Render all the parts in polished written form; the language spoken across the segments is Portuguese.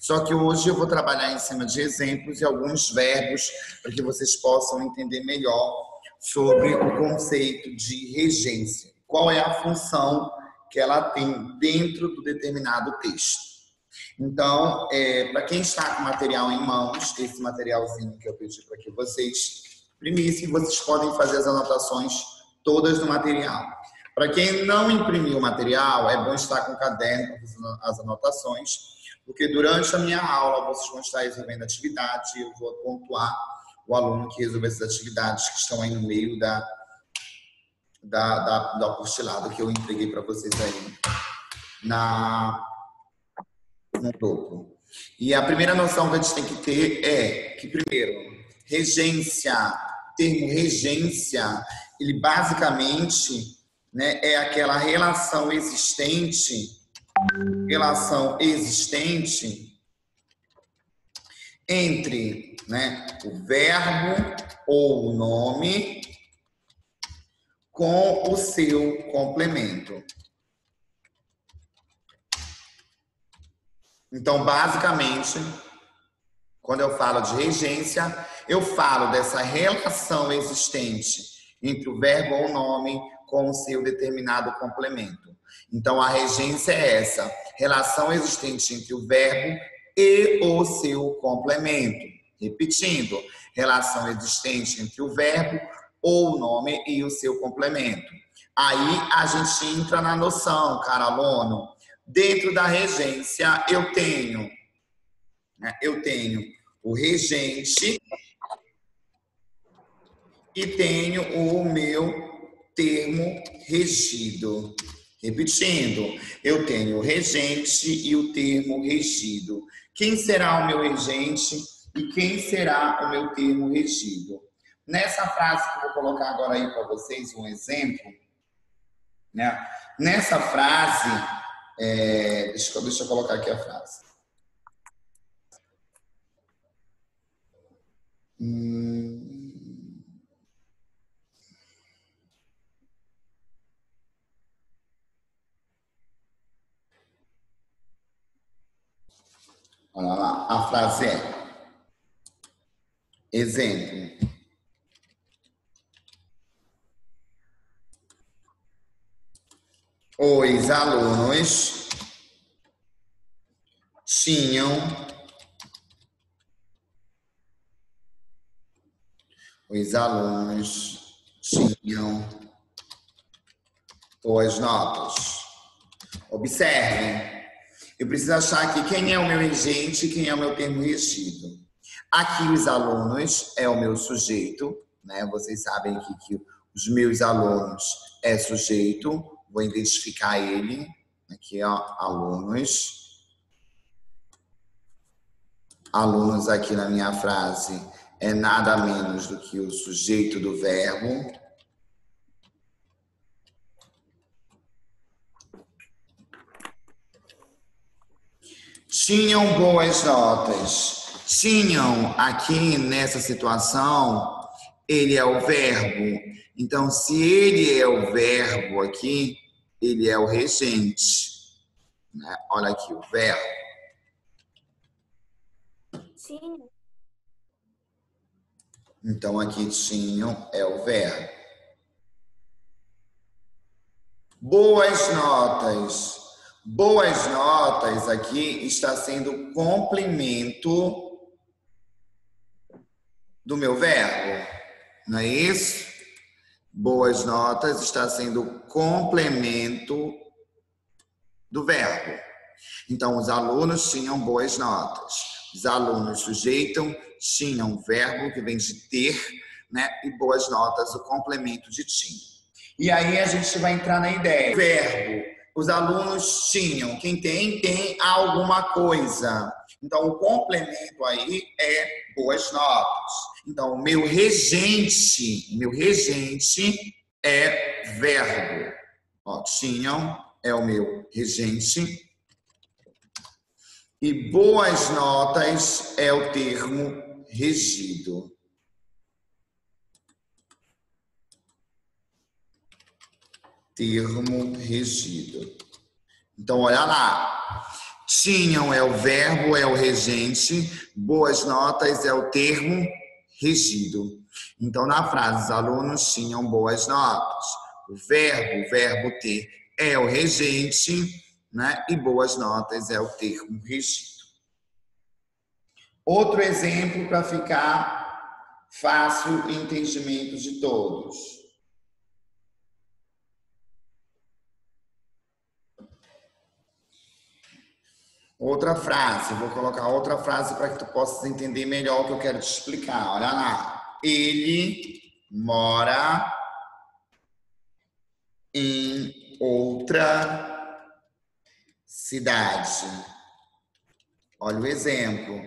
Só que hoje eu vou trabalhar em cima de exemplos e alguns verbos para que vocês possam entender melhor sobre o conceito de regência. Qual é a função que ela tem dentro do determinado texto. Então, para quem está com material em mãos, esse materialzinho que eu pedi para que vocês imprimissem, vocês podem fazer as anotações todas no material. Para quem não imprimiu o material, é bom estar com o caderno para fazer as anotações, porque durante a minha aula vocês vão estar resolvendo atividade e eu vou pontuar o aluno que resolveu essas atividades que estão aí no meio do apostilado que eu entreguei para vocês aí no topo. E a primeira noção que a gente tem que ter é que, primeiro, regência, termo regência, ele basicamente, né, é aquela relação existente entre, né, o verbo ou o nome com o seu complemento. Então, basicamente, quando eu falo de regência, eu falo dessa relação existente entre o verbo ou o nome com o seu determinado complemento. Então, a regência é essa relação existente entre o verbo e o seu complemento. Repetindo, relação existente entre o verbo ou o nome e o seu complemento. Aí a gente entra na noção, cara aluno. Dentro da regência, eu tenho o regente e tenho o meu termo regido. Repetindo, eu tenho o regente e o termo regido. Quem será o meu regente e quem será o meu termo regido? Nessa frase que eu vou colocar agora aí para vocês um exemplo, né? Nessa frase, deixa eu colocar aqui a frase. Olha lá, a frase é: exemplo. Os alunos tinham boas notas. Observem, eu preciso achar aqui quem é o meu regente e quem é o meu termo regido. Aqui os alunos é o meu sujeito, né? Vocês sabem aqui que os meus alunos é sujeito, vou identificar ele. Aqui, ó, alunos. Alunos aqui na minha frase é nada menos do que o sujeito do verbo. Tinham boas notas. Tinham aqui nessa situação, ele é o verbo. Então, se ele é o verbo aqui, ele é o regente. Né? Olha aqui o verbo. Sim. Então, aqui tinham é o verbo. Boas notas. Boas notas aqui está sendo complemento do meu verbo. Não é isso? Boas notas está sendo complemento do verbo. Então, os alunos tinham boas notas. Os alunos sujeitam, tinham verbo que vem de ter, né? E boas notas, o complemento de tinha. E aí a gente vai entrar na ideia. Verbo, os alunos tinham. Quem tem alguma coisa. Então, o complemento aí é boas notas. Então, o meu regente é verbo. Ó, tinham é o meu regente. E boas notas é o termo regido. Termo regido. Então, olha lá. Tinham é o verbo, é o regente. Boas notas é o termo regido. Então, na frase, os alunos tinham boas notas. O verbo ter, é o regente, né? E boas notas é o termo regido. Outro exemplo para ficar fácil o entendimento de todos. Outra frase, vou colocar outra frase para que tu possas entender melhor o que eu quero te explicar. Olha lá. Ele mora em outra cidade. Olha o exemplo.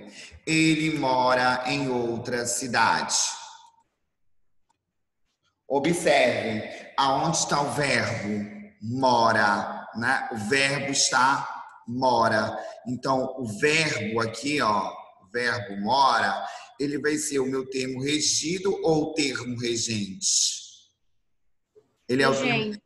Ele mora em outra cidade. Observe, aonde está o verbo mora, né? O verbo está mora. Então, o verbo aqui, ó, o verbo mora, ele vai ser o meu termo regido ou o termo regente? Ele é o termo,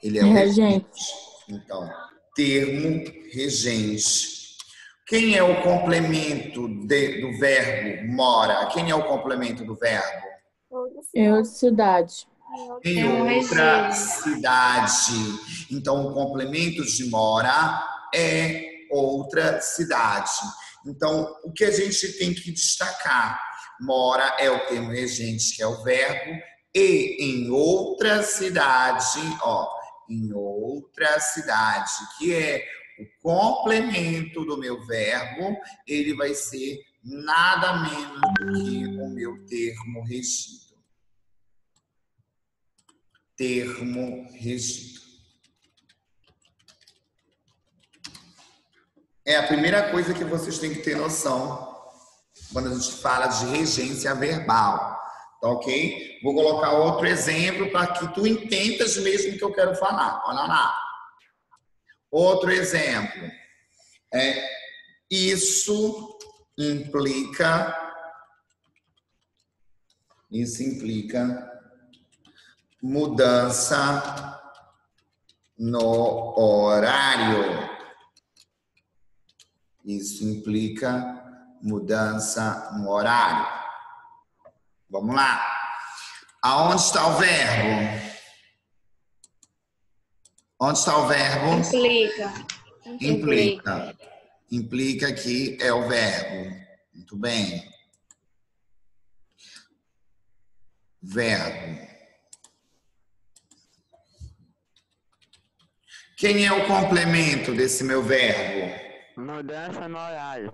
ele é o regente. Então, termo regente. Quem é o complemento do verbo mora? Quem é o complemento do verbo? Outra cidade. Em outra cidade. Então, o complemento de mora é outra cidade. Então, o que a gente tem que destacar? Mora é o termo regente, que é o verbo, e em outra cidade, ó, em outra cidade, que é o complemento do meu verbo, ele vai ser nada menos do que o meu termo regido. Termo regido. É a primeira coisa que vocês têm que ter noção quando a gente fala de regência verbal. Tá ok? Vou colocar outro exemplo para que tu entendas mesmo o que eu quero falar. Olha lá. Outro exemplo. Isso implica mudança no horário. Isso implica mudança no horário. Vamos lá. Aonde está o verbo? Onde está o verbo? Implica. Implica aqui é o verbo. Muito bem. Verbo. Quem é o complemento desse meu verbo? Mudança no horário.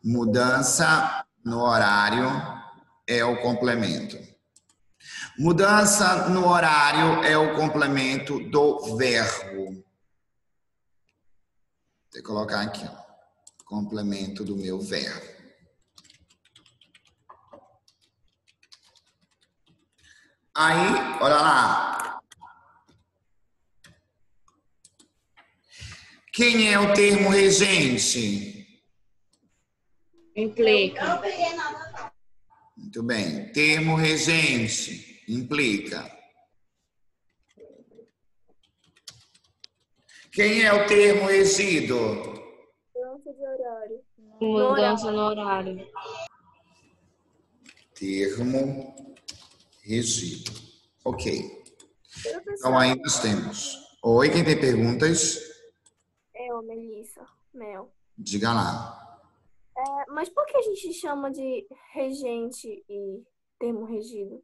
Mudança no horário é o complemento. Mudança no horário é o complemento do verbo. Vou colocar aqui, ó, complemento do meu verbo. Aí, olha lá. Quem é o termo regente? Implica. Muito bem. Termo regente implica. Quem é o termo regido? Mudança de horário. Mudança no horário. Termo regido. Ok. Então aí nós temos. Oi, quem tem perguntas? Eu, Melissa, Mel. Diga lá. Mas por que a gente chama de regente e termo regido?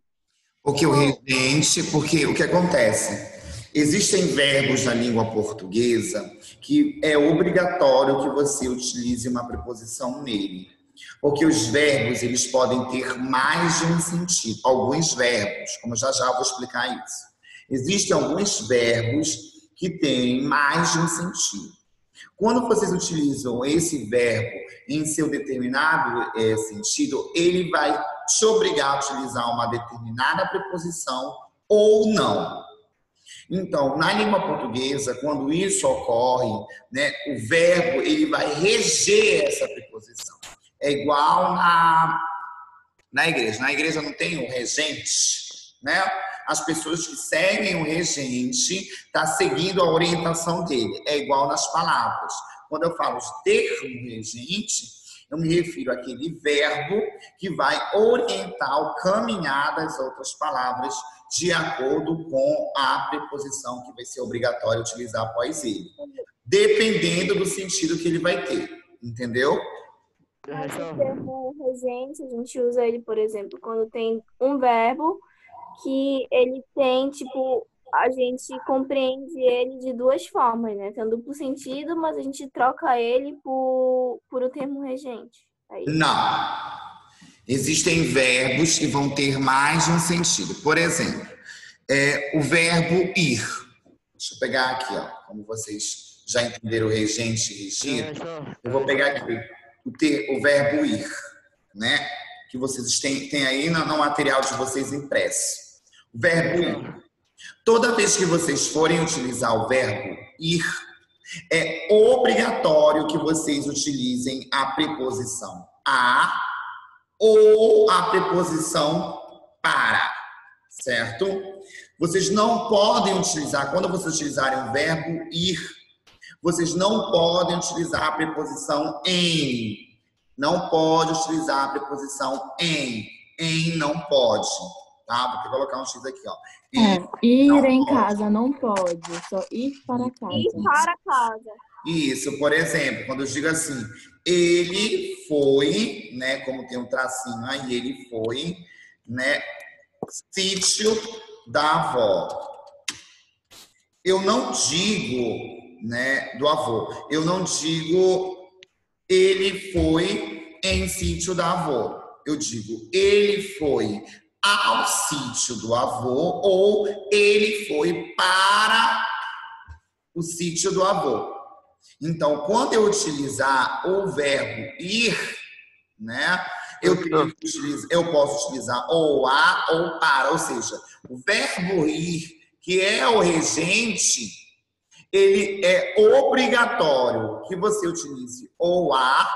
Porque o regente, porque o que acontece? Existem verbos na língua portuguesa que é obrigatório que você utilize uma preposição nele. Porque os verbos, eles podem ter mais de um sentido. Alguns verbos, como já vou explicar isso. Existem alguns verbos que têm mais de um sentido. Quando vocês utilizam esse verbo em seu determinado sentido, ele vai te obrigar a utilizar uma determinada preposição ou não. Então, na língua portuguesa, quando isso ocorre, né, o verbo ele vai reger essa preposição. É igual na igreja. Na igreja não tem o regente, né? As pessoas que seguem o regente estão seguindo a orientação dele. É igual nas palavras. Quando eu falo de termo regente, eu me refiro àquele verbo que vai orientar o caminhar das outras palavras de acordo com a preposição que vai ser obrigatório utilizar após ele, dependendo do sentido que ele vai ter, entendeu? Mas o termo regente, a gente usa ele, por exemplo, quando tem um verbo que ele tem, tipo, a gente compreende ele de duas formas, né? Tem um duplo sentido, mas a gente troca ele por o termo regente. É isso? Não. Existem verbos que vão ter mais de um sentido. Por exemplo, o verbo ir. Deixa eu pegar aqui, ó, como vocês já entenderam o regente e regido. Eu vou pegar aqui o verbo ir, né? Que vocês têm aí no material de vocês impresso. O verbo ir. Toda vez que vocês forem utilizar o verbo ir, é obrigatório que vocês utilizem a preposição a ou a preposição para, certo? Vocês não podem utilizar, quando vocês utilizarem o verbo ir, vocês não podem utilizar a preposição em. Não pode utilizar a preposição em. Em não pode. Tá? Vou colocar um X aqui, ó. Ir em casa não pode, só ir para casa. Ir para casa. Isso, por exemplo, quando eu digo assim, ele foi, né, como tem um tracinho aí, ele foi, né, sítio da avó. Eu não digo, né, do avô, eu não digo ele foi em sítio da avó. Eu digo ele foi ao sítio do avô ou ele foi para o sítio do avô. Então, quando eu utilizar o verbo ir, né, eu posso utilizar ou a ou para, ou seja, o verbo ir, que é o regente, ele é obrigatório que você utilize ou a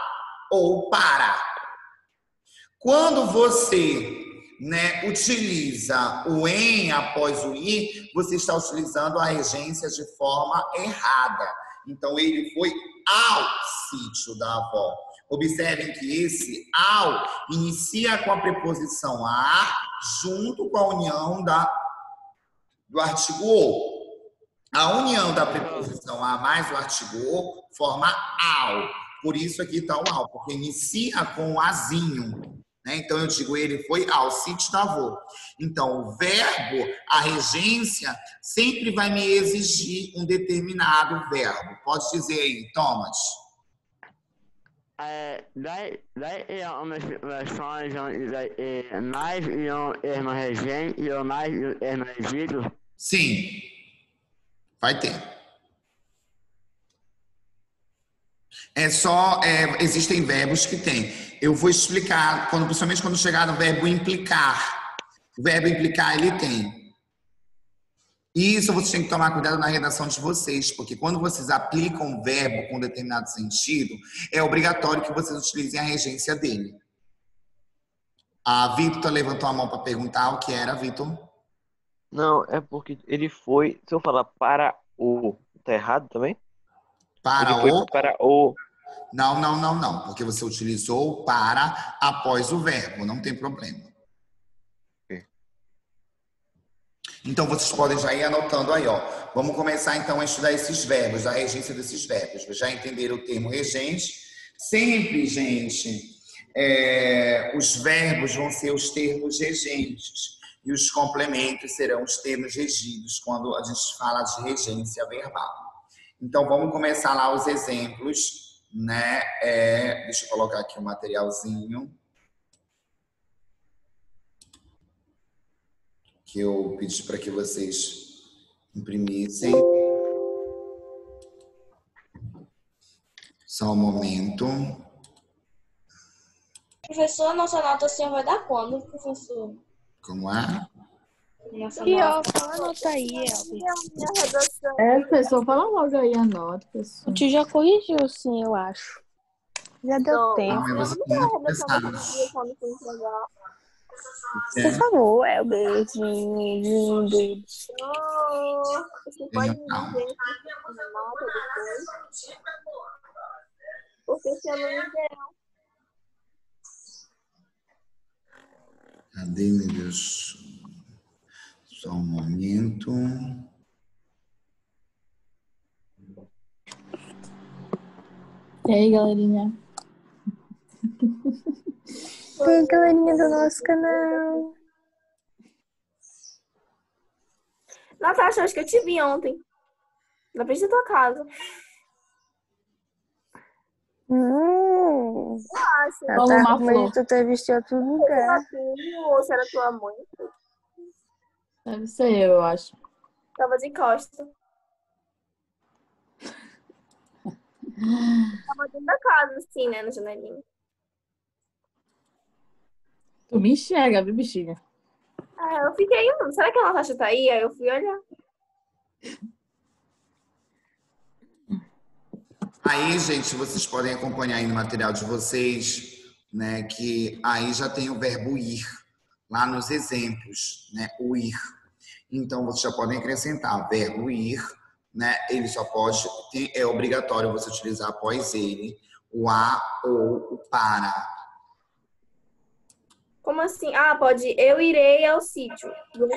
ou para. Quando você, né, utiliza o em após o ir, você está utilizando a regência de forma errada. Então, ele foi ao sítio da avó. Observem que esse ao inicia com a preposição a junto com a união do artigo o. A união da preposição a mais o artigo o forma ao. Por isso aqui está o ao, porque inicia com o azinho. Então, eu digo, ele foi ao sítio da avó. Então, o verbo, a regência, sempre vai me exigir um determinado verbo. Pode dizer aí, Thomas. Daí umas versões onde nós e o termo regente e o nós e o termo regido? Sim, vai ter. Existem verbos que tem. Eu vou explicar, principalmente quando chegar no verbo implicar. O verbo implicar, ele tem. E isso vocês têm que tomar cuidado na redação de vocês, porque quando vocês aplicam um verbo com determinado sentido, é obrigatório que vocês utilizem a regência dele. A Vitor levantou a mão para perguntar o que era, Vitor. Não, é porque ele foi... Se eu falar para o... Tá errado também? Para ele foi o... para o... Não. Porque você utilizou para após o verbo. Não tem problema. Okay. Então, vocês podem já ir anotando aí, ó. Vamos começar, então, a estudar esses verbos, a regência desses verbos. Já entenderam o termo regente? Sempre, gente, os verbos vão ser os termos regentes. E os complementos serão os termos regidos, quando a gente fala de regência verbal. Então, vamos começar lá os exemplos, né? Deixa eu colocar aqui o materialzinho que eu pedi para que vocês imprimissem. Só um momento. Professor, nossa nota o senhor vai dar quando, professor? Como é? Nossa E ó, nota. fala a nota aí, Elvis. Minha redação. Pessoal, fala logo aí a nota, pessoal. O tio já corrigiu, sim, eu acho. Já deu Não, tempo. Mas você não tem é a muito redação pesado. daquele dia quando for entregar. Por favor, Elberzinho, lindo. Você pode me Calma. dizer a nota depois? Porque se eu não me engano, Cadê, meu Deus? Só um momento. E aí, galerinha? Oi, galerinha do nosso canal. Natasha, acho que eu te vi ontem. Na frente da tua casa. Acho. Ela Como tá uma com medo flor. de tu ter visto em outro Era lugar. tu ou se era tua mãe. Deve ser eu acho. Tava de costas. Tava dentro da casa, assim, né? Na janelinha. Tu me enxerga, viu, bichinha? Ah, eu fiquei, será que a Natasha tá aí? Aí eu fui olhar. Aí, gente, vocês podem acompanhar aí no material de vocês, né, que aí já tem o verbo ir, lá nos exemplos, né, o ir. Então, vocês já podem acrescentar verbo ir, né, ele só pode, é obrigatório você utilizar após ele o a ou o para. Como assim? Ah, pode. Eu irei ao sítio do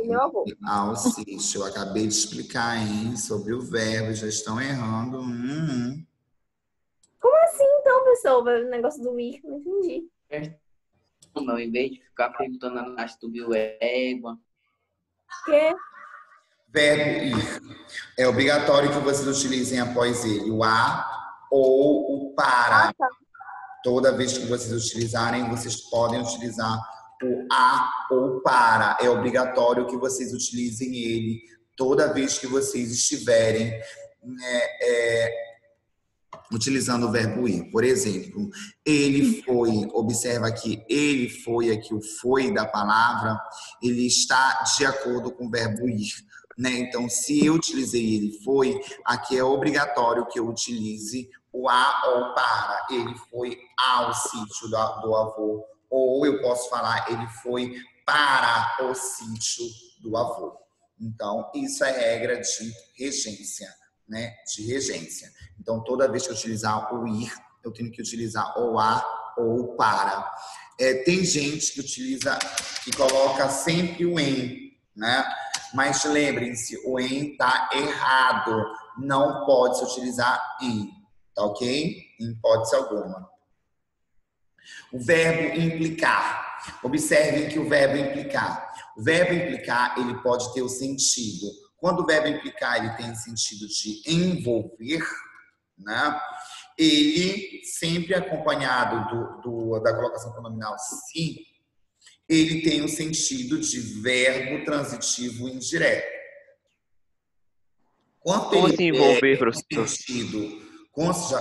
meu avô. Ao sítio, eu acabei de explicar, hein, sobre o verbo, já estão errando. Como assim, então, pessoal? O negócio do ir, não entendi. Ao invés de ficar perguntando a Nath se tu viu égua. Que? Verbo ir. É obrigatório que vocês utilizem após ele o a ou o para. Ah, tá. Toda vez que vocês utilizarem, vocês podem utilizar o a ou para. É obrigatório que vocês utilizem ele toda vez que vocês estiverem utilizando o verbo ir. Por exemplo, ele foi, observa que ele foi, aqui o foi da palavra, ele está de acordo com o verbo ir. Né? Então, se eu utilizei ele foi, aqui é obrigatório que eu utilize o a ou para. Ele foi ao sítio do avô. Ou eu posso falar, ele foi para o sítio do avô. Então, isso é regra de regência, né? De regência. Então, toda vez que eu utilizar o ir, eu tenho que utilizar o a ou o para. Tem gente que utiliza, que coloca sempre o em, né? Mas lembrem-se, o em está errado. Não pode se utilizar em, tá ok? Em hipótese alguma. O verbo implicar. Observem que o verbo implicar, ele pode ter o sentido. Quando o verbo implicar, ele tem o sentido de envolver, né? Ele, sempre acompanhado da colocação pronominal se, ele tem o sentido de verbo transitivo indireto. Quando Como ele assim vier envolver, com professor? sentido,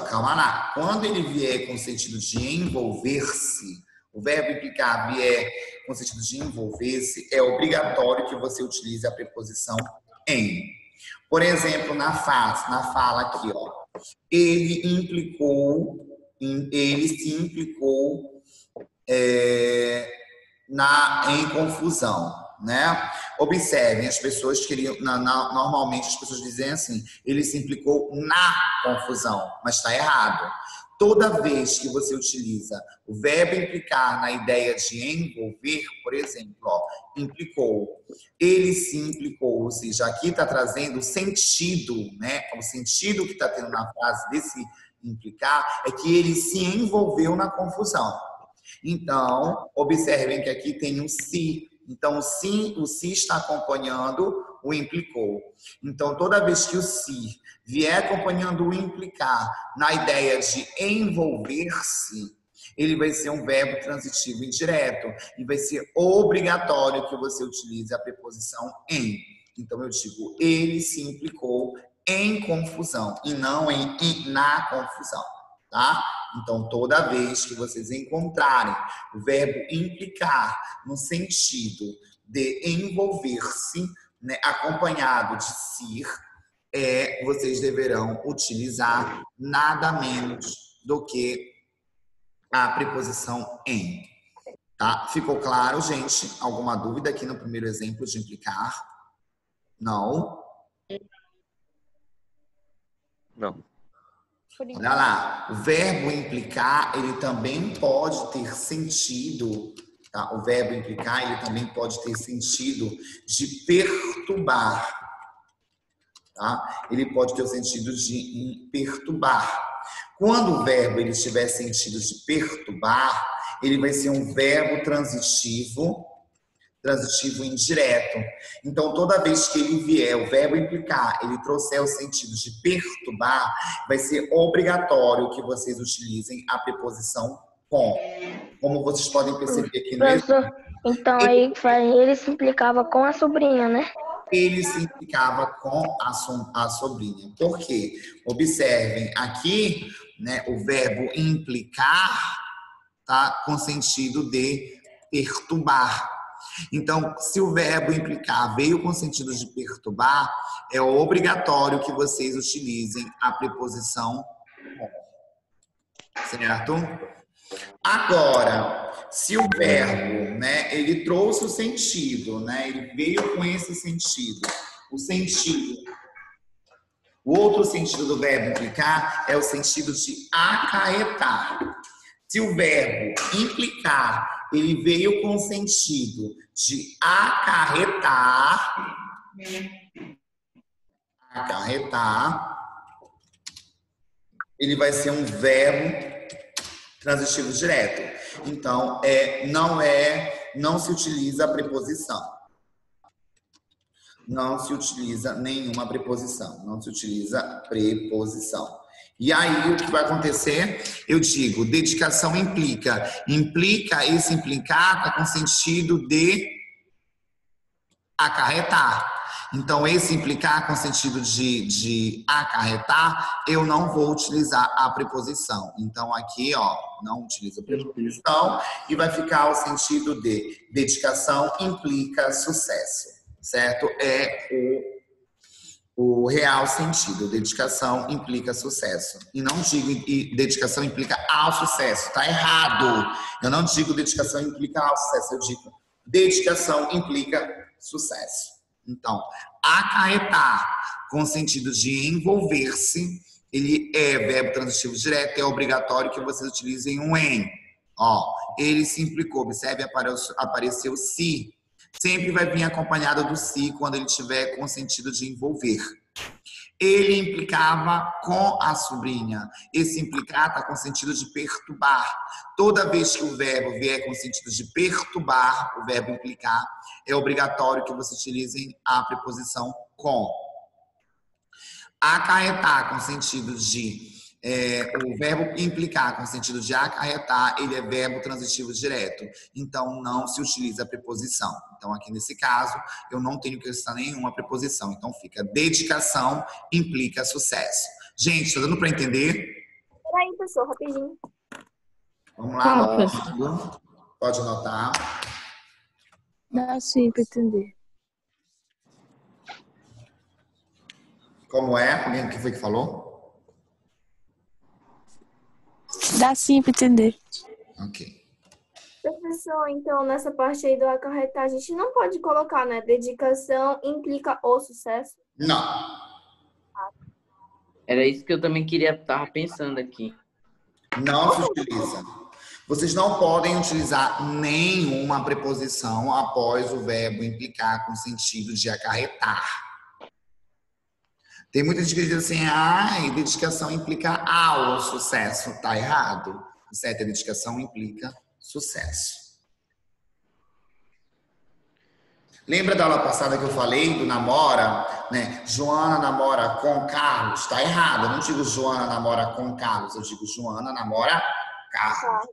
calma lá, quando ele vier com sentido de envolver-se, o verbo implicar vier com sentido de envolver-se, é obrigatório que você utilize a preposição em. Por exemplo, na fala aqui, ó, ele se implicou em confusão, né? Observem, as pessoas queriam, normalmente as pessoas dizem assim, ele se implicou na confusão, mas está errado. Toda vez que você utiliza o verbo implicar na ideia de envolver, por exemplo, ó, implicou, ele se implicou, ou seja, aqui está trazendo o sentido, né? O sentido que está tendo na frase desse implicar é que ele se envolveu na confusão. Então, observem que aqui tem um se. Então, o se está acompanhando o implicou. Então, toda vez que o se vier acompanhando o implicar na ideia de envolver-se, ele vai ser um verbo transitivo indireto e vai ser obrigatório que você utilize a preposição em. Então, eu digo, ele se implicou em confusão e não na confusão, tá? Então, toda vez que vocês encontrarem o verbo implicar no sentido de envolver-se, né, acompanhado de ser, vocês deverão utilizar nada menos do que a preposição em. Tá? Ficou claro, gente? Alguma dúvida aqui no primeiro exemplo de implicar? Não? Não. Olha lá, o verbo implicar, ele também pode ter sentido, tá? O verbo implicar, ele também pode ter sentido de perturbar, tá? Ele pode ter o sentido de perturbar. Quando o verbo ele tiver sentido de perturbar, ele vai ser um verbo transitivo indireto. Então, toda vez que ele vier, o verbo implicar, ele trouxer o sentido de perturbar, vai ser obrigatório que vocês utilizem a preposição com. Como vocês podem perceber aqui no Professor, então aí ele se implicava com a sobrinha, né? ele se implicava com a sobrinha. Por quê? Observem aqui, né, o verbo implicar tá com sentido de perturbar. Então, se o verbo implicar veio com sentido de perturbar, é obrigatório que vocês utilizem a preposição com. Certo? Agora, se o verbo, né, ele trouxe o sentido, né, ele veio com esse sentido, o outro sentido do verbo implicar é o sentido de acarretar. Se o verbo implicar, ele veio com o sentido de acarretar, ele vai ser um verbo transitivo direto. Então, não se utiliza a preposição. Não se utiliza nenhuma preposição. Não se utiliza preposição. E aí, o que vai acontecer? Eu digo, dedicação implica. Esse implicar está com sentido de acarretar. Então, esse implicar com sentido de acarretar, eu não vou utilizar a preposição. Então, aqui, ó, não utilizo a preposição e vai ficar o sentido de dedicação implica sucesso, certo? É o real sentido. Dedicação implica sucesso. E não digo dedicação implica ao sucesso. Tá errado. Eu não digo dedicação implica ao sucesso. Eu digo dedicação implica sucesso. Então, acarretar com sentido de envolver-se, ele é verbo transitivo direto, é obrigatório que vocês utilizem um em. Ó, ele se implicou, observe, apareceu se. Sempre vai vir acompanhado do se quando ele tiver com sentido de envolver. Ele implicava com a sobrinha. Esse implicar está com sentido de perturbar. Toda vez que o verbo vier com sentido de perturbar, o verbo implicar, é obrigatório que vocês utilizem a preposição com. Acarretar com sentido de... o verbo implicar com sentido de acarretar, ele é verbo transitivo direto. Então, não se utiliza a preposição. Então, aqui nesse caso, eu não tenho que usar nenhuma preposição. Então, fica dedicação implica sucesso. Gente, tá dando para entender? Peraí, pessoal, rapidinho. Vamos lá, pode anotar. Dá sim para entender. Como é? Alguém que foi que falou? Dá sim para entender. Ok. Professor, então, nessa parte aí do acarretar, a gente não pode colocar, né? Dedicação implica o sucesso? Não. Era isso que eu também tava pensando aqui. Não se utiliza. Vocês não podem utilizar nenhuma preposição após o verbo implicar com sentido de acarretar. Tem muita gente que diz assim, dedicação implica ao sucesso. Tá errado. Certo? A dedicação implica sucesso. Lembra da aula passada que eu falei do namora, né? Joana namora com Carlos. Tá errado. Eu não digo Joana namora com Carlos. Eu digo Joana namora Carlos.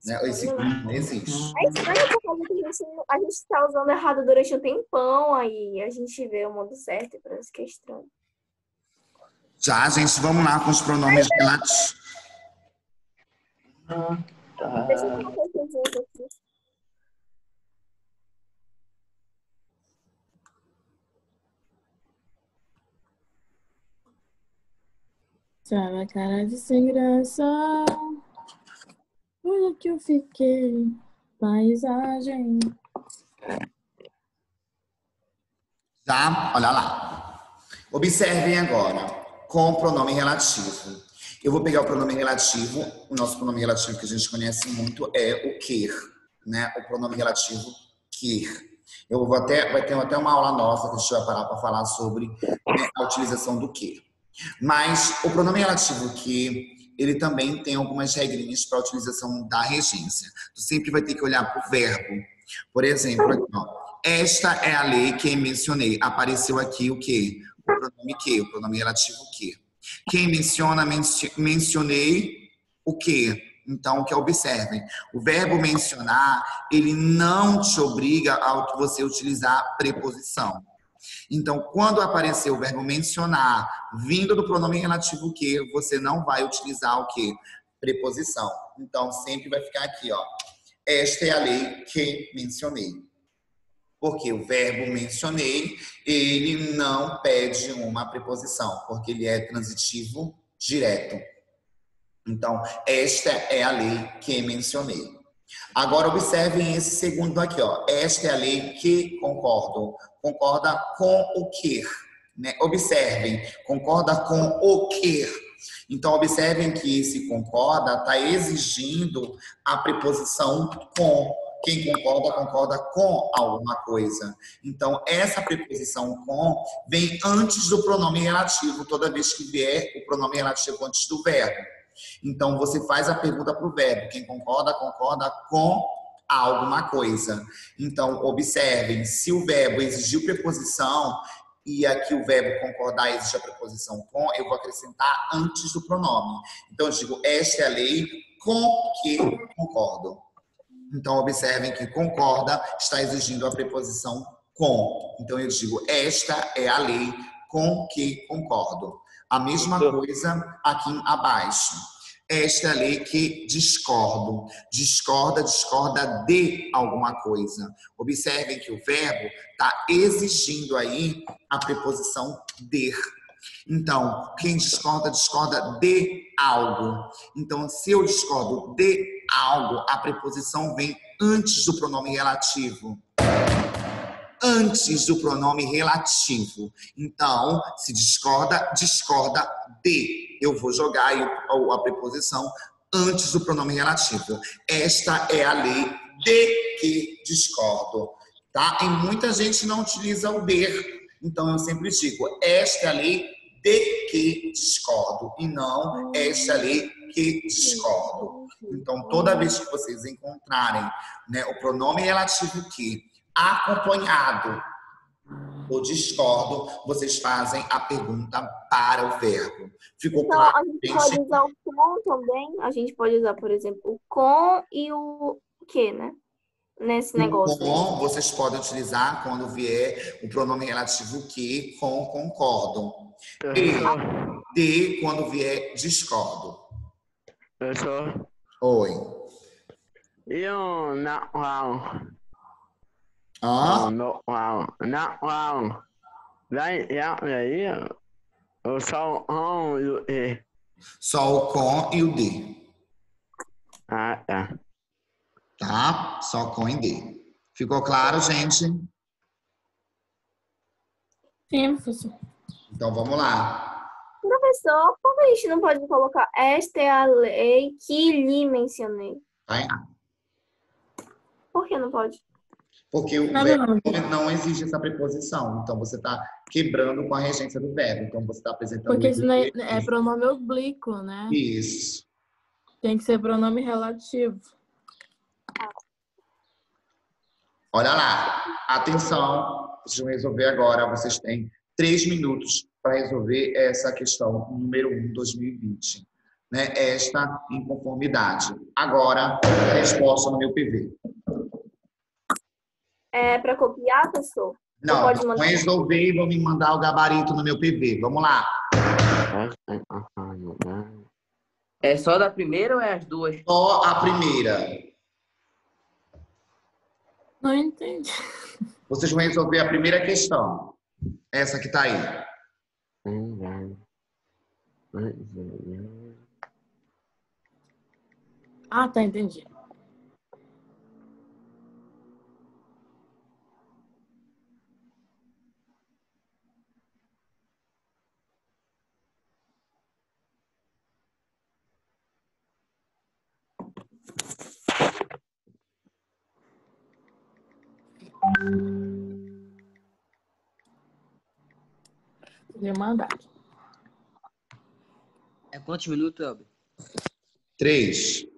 Né? Esse não existe. É estranho porque a gente está usando errado durante um tempão, aí a gente vê o modo certo e parece que é estranho. Já, gente, vamos lá com os pronomes relativos. Deixa eu colocar esse exemplo aqui. Sabe a cara de sem graça? Olha que eu fiquei. Paisagem. Já, olha lá. Observem agora, com o pronome relativo. Eu vou pegar o pronome relativo. O nosso pronome relativo que a gente conhece muito é o quer, né? O pronome relativo quer. Vai ter até uma aula nossa que a gente vai parar para falar sobre, né, a utilização do quer. Mas o pronome relativo que ele também tem algumas regrinhas para a utilização da regência. Tu sempre vai ter que olhar para o verbo. Por exemplo, aqui, ó, esta é a lei que mencionei. Apareceu aqui o quê? O pronome que, o pronome relativo que. Quem menciona, mencionei o quê? Então, que observem, o verbo mencionar, ele não te obriga a você utilizar preposição. Então, quando aparecer o verbo mencionar, vindo do pronome relativo que, você não vai utilizar o quê? Preposição. Então, sempre vai ficar aqui, ó. Esta é a lei que mencionei. Porque o verbo mencionei, ele não pede uma preposição, porque ele é transitivo direto. Então, esta é a lei que mencionei. Agora, observem esse segundo aqui, ó. Esta é a lei que concordo. Concorda com o quer, né? Observem, concorda com o quer. Então, observem que esse concorda está exigindo a preposição com. Quem concorda, concorda com alguma coisa. Então, essa preposição com vem antes do pronome relativo, toda vez que vier o pronome relativo antes do verbo. Então, você faz a pergunta para o verbo. Quem concorda, concorda com alguma coisa. Então, observem, se o verbo exigiu preposição e aqui o verbo concordar exige a preposição com, eu vou acrescentar antes do pronome. Então, eu digo, esta é a lei com que concordo. Então, observem que concorda está exigindo a preposição com. Então, eu digo, esta é a lei com que concordo. A mesma coisa aqui abaixo. Esta é a lei que discordo. Discorda de alguma coisa. Observem que o verbo está exigindo aí a preposição de. Então, quem discorda, discorda de algo. Então, se eu discordo de algo, a preposição vem antes do pronome relativo. Antes do pronome relativo. Então, se discorda, discorda de. Eu vou jogar aí a preposição antes do pronome relativo. Esta é a lei de que discordo. Tá? E muita gente não utiliza o de. Então, eu sempre digo, esta é a lei de que discordo. E não esta é a lei que discordo. Então, toda vez que vocês encontrarem, né, o pronome relativo que acompanhado do discordo, vocês fazem a pergunta para o verbo. Ficou Então, claro? a gente pode usar o com também. A gente pode usar, por exemplo, o com e o que, né? Nesse negócio. Com vocês podem utilizar quando vier o pronome relativo que com concordo. E de quando vier discordo. Professor, Oi. e o não? Ah? Não. Vai aí, o só o e o e. Só o com e o de. Ah, tá. Tá? Só com e de. Ficou claro, gente? Sim, professor. Então vamos lá. Professor, por que a gente não pode colocar esta é a lei que lhe mencionei? Tá errado. Por que não pode? Porque o verbo não exige essa preposição. Então você está quebrando com a regência do verbo. Então você está apresentando. Porque isso não é pronome oblíquo, né? Isso. Tem que ser pronome relativo. Olha lá. Atenção. Vocês vão resolver agora. Vocês têm 3 minutos para resolver essa questão número 1, 2020. Né? Esta inconformidade. Agora, a resposta no meu PV. É para copiar, professor? Não, pode vão mandar? resolver e vão me mandar o gabarito no meu PV. Vamos lá. É só da primeira ou é as duas? Só a primeira. Não entendi. Vocês vão resolver a primeira questão. Essa que está aí. Ah, tá, entendi. Irmandade. É quantos minutos, Elber? 3.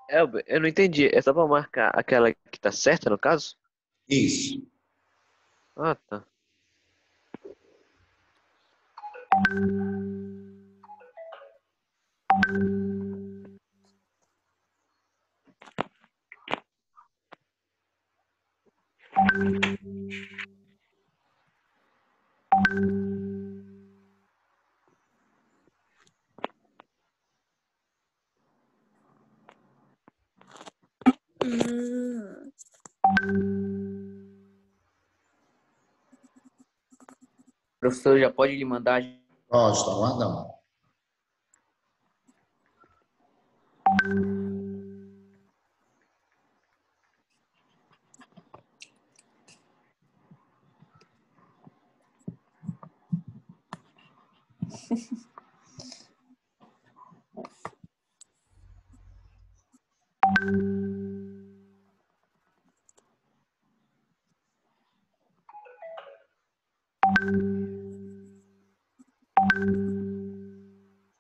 Elber, eu não entendi. É só pra marcar aquela que tá certa, no caso? Isso. Ah, tá. Professor, já pode lhe mandar? Ó, estou aguardando.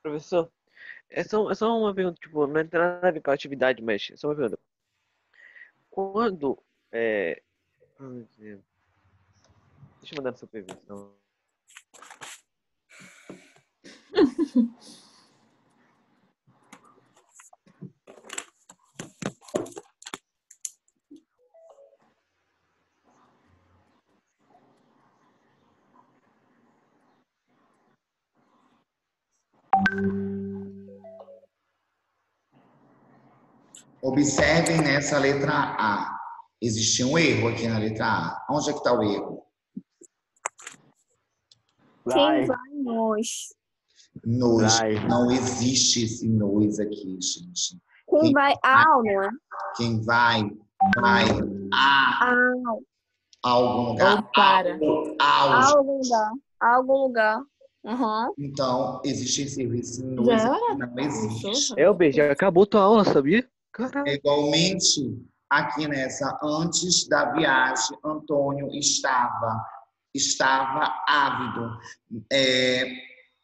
Professor, é só uma pergunta, tipo, não tem nada a ver com a atividade, mas é só uma pergunta. Quando, por exemplo, deixa eu mandar no seu PV, senão... Observem nessa letra A. Existe um erro aqui na letra A. Onde é que está o erro? Quem vai nos? Nos. Vai. Não existe esse nos aqui, gente. Quem vai ao, não é? Quem vai a Ao. algum lugar. Ou para. A Aos. algum lugar. A algum lugar. Uhum. Então, existe esse erro. Esse nos Já aqui era? não existe. Elber, já acabou tua aula, sabia? Caralho. Igualmente, aqui nessa, antes da viagem, Antônio estava ávido.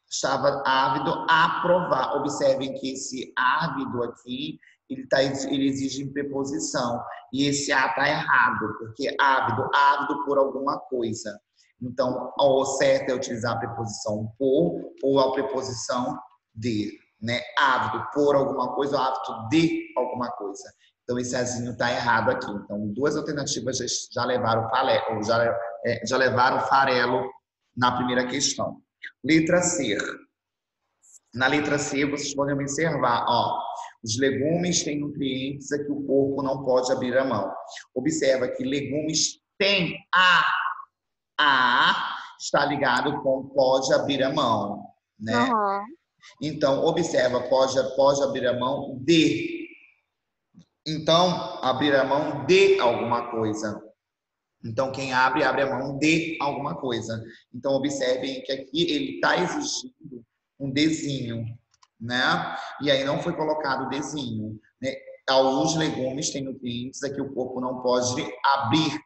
Estava ávido a provar. Observem que esse ávido aqui, ele exige preposição. E esse A está errado, porque ávido por alguma coisa. Então, o certo é utilizar a preposição por ou a preposição de, né? Ávido por alguma coisa ou ávido de alguma coisa. Então, esse azinho está errado aqui. Então, duas alternativas já levaram já levaram farelo na primeira questão. Letra C. Na letra C, vocês podem observar, ó, os legumes têm nutrientes a que o corpo não pode abrir a mão. Observa que legumes têm a está ligado com pode abrir a mão, né? Uhum. Então, observa, pode abrir a mão de. Então, abrir a mão de alguma coisa. Então, quem abre a mão de alguma coisa. Então, observem que aqui ele está exigindo um desenho, né? E aí não foi colocado o desenho, né? Os legumes têm nutrientes a que o corpo não pode abrir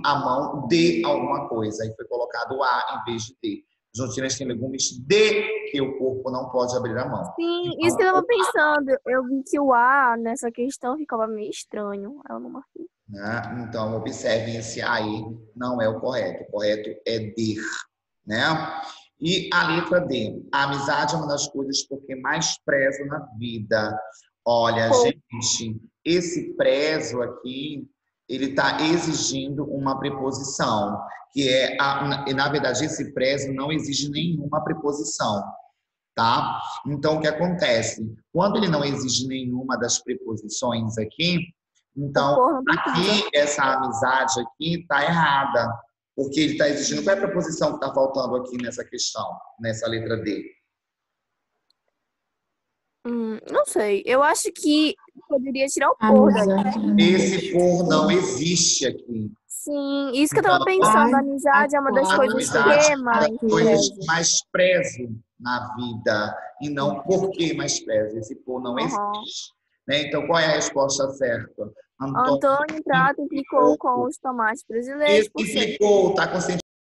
a mão de alguma coisa. Aí foi colocado o A em vez de D. Os nutrientes têm legumes de que o corpo não pode abrir a mão. Sim, Então, isso que eu tava pensando. Eu vi que o A nessa questão ficava meio estranho. Eu não marquei. né? Então, observem esse aí, não é o correto é der, né? E a letra D, a amizade é uma das coisas porque mais prezo na vida. Olha, gente, esse prezo aqui, ele está exigindo uma preposição, que é, na verdade, esse prezo não exige nenhuma preposição, tá? Então, o que acontece? Quando ele não exige nenhuma das preposições aqui, então, aqui, essa amizade aqui está errada, Porque ele está exigindo. Qual é a preposição que está faltando aqui nessa questão, nessa letra D? Não sei. Eu acho que poderia tirar o por daí. Esse por não existe aqui. Sim, isso que eu tava pensando. A amizade é uma das A coisas amizade que é uma mais das coisas prezo. mais prezo na vida. E não por que mais prezo. Esse por não Aham. existe. Né? Então, qual é a resposta certa? Antônio Prato implicou com os tomates brasileiros por ser Implicou, está com